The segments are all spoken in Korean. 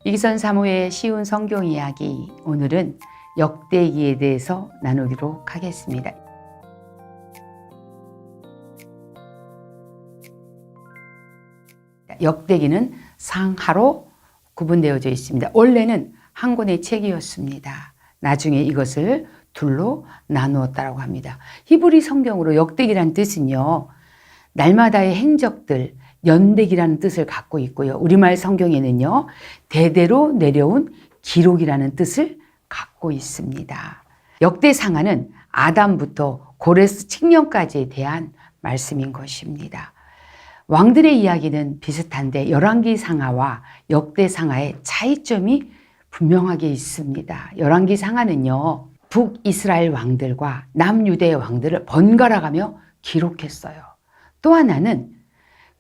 이기선 사모의 쉬운 성경 이야기, 오늘은 역대기에 대해서 나누도록 하겠습니다. 역대기는 상하로 구분되어져 있습니다. 원래는 한 권의 책이었습니다. 나중에 이것을 둘로 나누었다고 합니다. 히브리 성경으로 역대기란 뜻은요, 날마다의 행적들, 연대기라는 뜻을 갖고 있고요. 우리말 성경에는요, 대대로 내려온 기록이라는 뜻을 갖고 있습니다. 역대상하는 아담부터 고레스 칙령까지에 대한 말씀인 것입니다. 왕들의 이야기는 비슷한데 열왕기 상하와 역대 상하의 차이점이 분명하게 있습니다. 열왕기 상하는요, 북이스라엘 왕들과 남유대 왕들을 번갈아가며 기록했어요. 또 하나는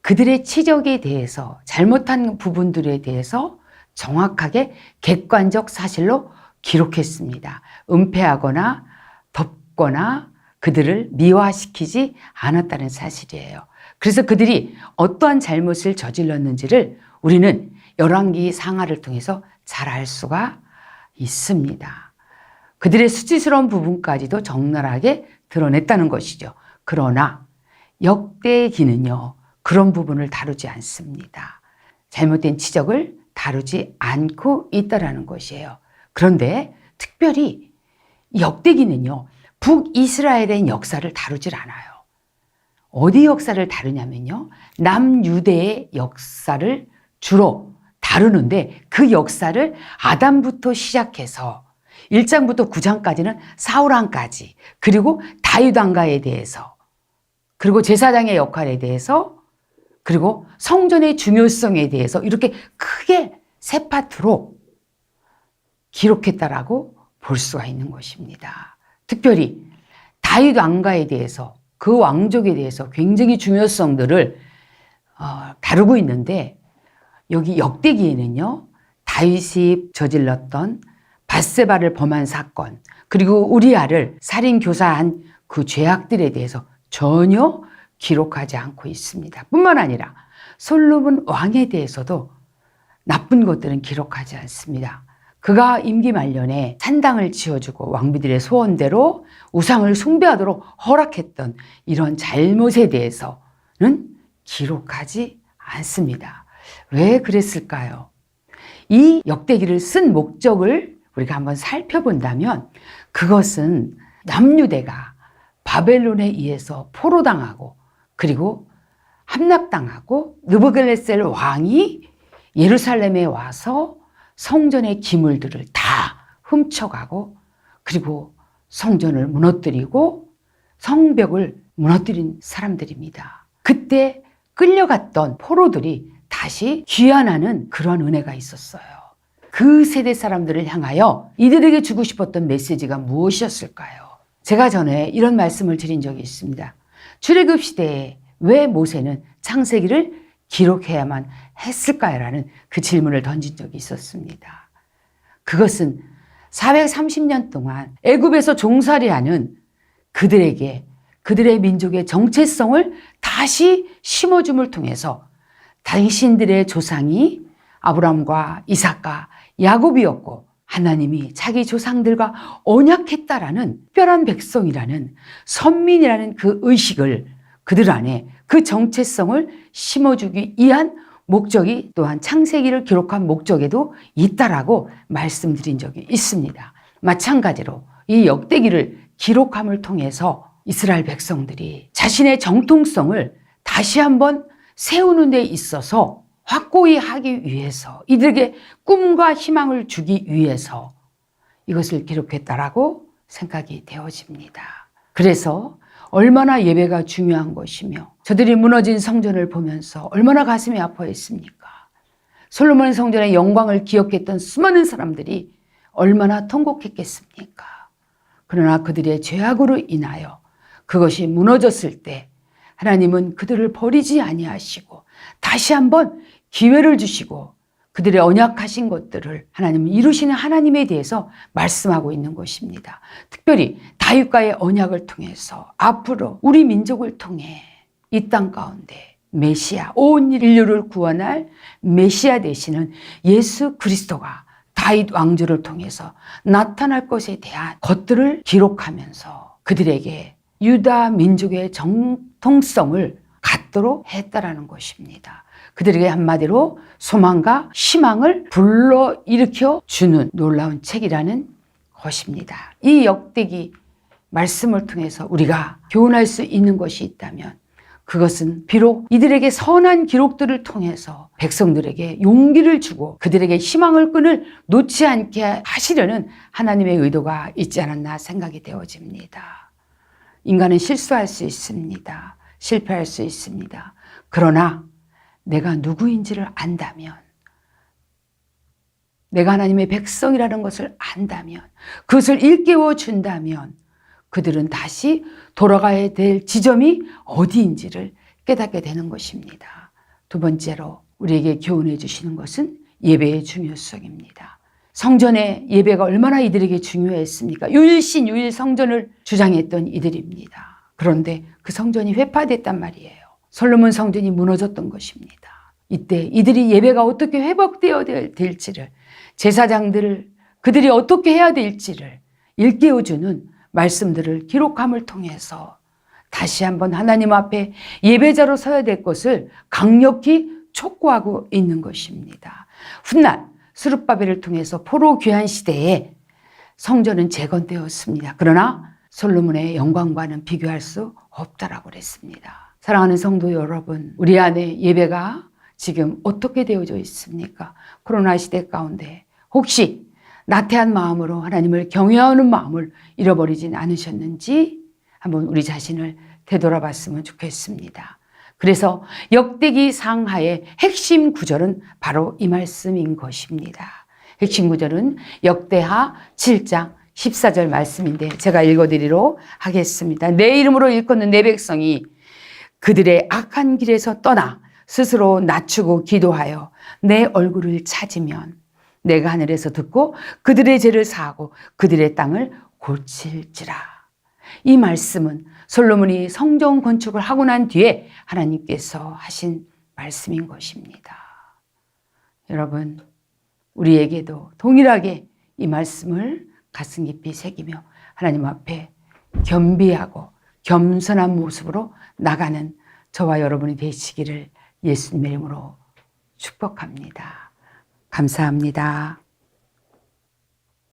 그들의 치적에 대해서, 잘못한 부분들에 대해서 정확하게 객관적 사실로 기록했습니다. 은폐하거나 덮거나 그들을 미화시키지 않았다는 사실이에요. 그래서 그들이 어떠한 잘못을 저질렀는지를 우리는 열왕기 상하를 통해서 잘 알 수가 있습니다. 그들의 수치스러운 부분까지도 적나라하게 드러냈다는 것이죠. 그러나 역대기는요, 그런 부분을 다루지 않습니다. 잘못된 치적을 다루지 않고 있다는 것이에요. 그런데 특별히 역대기는요, 북이스라엘의 역사를 다루질 않아요. 어디 역사를 다루냐면요, 남유대의 역사를 주로 다루는데, 그 역사를 아담부터 시작해서 1장부터 9장까지는 사울왕까지, 그리고 다윗 왕가에 대해서, 그리고 제사장의 역할에 대해서, 그리고 성전의 중요성에 대해서 이렇게 크게 세 파트로 기록했다라고 볼 수가 있는 것입니다. 특별히 다윗 왕가에 대해서, 그 왕족에 대해서 굉장히 중요성들을 다루고 있는데, 여기 역대기에는요, 다윗이 저질렀던 밧세바를 범한 사건, 그리고 우리아를 살인 교사한 그 죄악들에 대해서 전혀 기록하지 않고 있습니다. 뿐만 아니라 솔로몬 왕에 대해서도 나쁜 것들은 기록하지 않습니다. 그가 임기 말년에 산당을 지어주고 왕비들의 소원대로 우상을 숭배하도록 허락했던 이런 잘못에 대해서는 기록하지 않습니다. 왜 그랬을까요? 이 역대기를 쓴 목적을 우리가 한번 살펴본다면, 그것은 남유대가 바벨론에 의해서 포로당하고, 그리고 함락당하고, 느부갓네살 왕이 예루살렘에 와서 성전의 기물들을 다 훔쳐가고, 그리고 성전을 무너뜨리고 성벽을 무너뜨린 사람들입니다. 그때 끌려갔던 포로들이 다시 귀환하는 그런 은혜가 있었어요. 그 세대 사람들을 향하여 이들에게 주고 싶었던 메시지가 무엇이었을까요? 제가 전에 이런 말씀을 드린 적이 있습니다. 출애굽 시대에 왜 모세는 창세기를 기록해야만 했을까요? 라는 그 질문을 던진 적이 있었습니다. 그것은 430년 동안 애굽에서 종살이하는 그들에게 그들의 민족의 정체성을 다시 심어줌을 통해서 당신들의 조상이 아브라함과 이삭과 야곱이었고, 하나님이 자기 조상들과 언약했다라는 특별한 백성이라는, 선민이라는 그 의식을 그들 안에, 그 정체성을 심어주기 위한 목적이 또한 창세기를 기록한 목적에도 있다라고 말씀드린 적이 있습니다. 마찬가지로 이 역대기를 기록함을 통해서 이스라엘 백성들이 자신의 정통성을 다시 한번 세우는 데 있어서 확고히 하기 위해서, 이들에게 꿈과 희망을 주기 위해서 이것을 기록했다라고 생각이 되어집니다. 그래서 얼마나 예배가 중요한 것이며, 저들이 무너진 성전을 보면서 얼마나 가슴이 아파했습니까? 솔로몬 성전의 영광을 기억했던 수많은 사람들이 얼마나 통곡했겠습니까? 그러나 그들의 죄악으로 인하여 그것이 무너졌을 때 하나님은 그들을 버리지 아니하시고 다시 한번 기회를 주시고 그들의 언약하신 것들을 하나님은 이루시는 하나님에 대해서 말씀하고 있는 것입니다. 특별히 다윗과의 언약을 통해서 앞으로 우리 민족을 통해 이 땅 가운데 메시아, 온 인류를 구원할 메시아 되시는 예수 그리스도가 다윗 왕조를 통해서 나타날 것에 대한 것들을 기록하면서 그들에게 유다 민족의 정통성을 갖도록 했다라는 것입니다. 그들에게 한마디로 소망과 희망을 불러일으켜 주는 놀라운 책이라는 것입니다. 이 역대기 말씀을 통해서 우리가 교훈할 수 있는 것이 있다면 그것은 비록 이들에게 선한 기록들을 통해서 백성들에게 용기를 주고 그들에게 희망을 끈을 놓지 않게 하시려는 하나님의 의도가 있지 않았나 생각이 되어집니다. 인간은 실수할 수 있습니다. 실패할 수 있습니다. 그러나 내가 누구인지를 안다면, 내가 하나님의 백성이라는 것을 안다면, 그것을 일깨워 준다면 그들은 다시 돌아가야 될 지점이 어디인지를 깨닫게 되는 것입니다. 두 번째로 우리에게 교훈해 주시는 것은 예배의 중요성입니다. 성전의 예배가 얼마나 이들에게 중요했습니까? 유일신 유일 성전을 주장했던 이들입니다. 그런데 그 성전이 회파됐단 말이에요. 솔로몬 성전이 무너졌던 것입니다. 이때 이들이 예배가 어떻게 회복되어야 될지를, 제사장들을 그들이 어떻게 해야 될지를 일깨워주는 말씀들을 기록함을 통해서 다시 한번 하나님 앞에 예배자로 서야 될 것을 강력히 촉구하고 있는 것입니다. 훗날 스룹바벨을 통해서 포로 귀환 시대에 성전은 재건되었습니다. 그러나 솔로몬의 영광과는 비교할 수 없다라고 그랬습니다. 사랑하는 성도 여러분, 우리 안에 예배가 지금 어떻게 되어져 있습니까? 코로나 시대 가운데 혹시 나태한 마음으로 하나님을 경외하는 마음을 잃어버리진 않으셨는지 한번 우리 자신을 되돌아봤으면 좋겠습니다. 그래서 역대기 상하의 핵심 구절은 바로 이 말씀인 것입니다. 핵심 구절은 역대하 7장 14절 말씀인데 제가 읽어드리도록 하겠습니다. 내 이름으로 일컫는 내 백성이 그들의 악한 길에서 떠나 스스로 낮추고 기도하여 내 얼굴을 찾으면 내가 하늘에서 듣고 그들의 죄를 사하고 그들의 땅을 고칠지라. 이 말씀은 솔로몬이 성전 건축을 하고 난 뒤에 하나님께서 하신 말씀인 것입니다. 여러분, 우리에게도 동일하게 이 말씀을 가슴 깊이 새기며 하나님 앞에 겸비하고 겸손한 모습으로 나가는 저와 여러분이 되시기를 예수님의 이름으로 축복합니다. 감사합니다.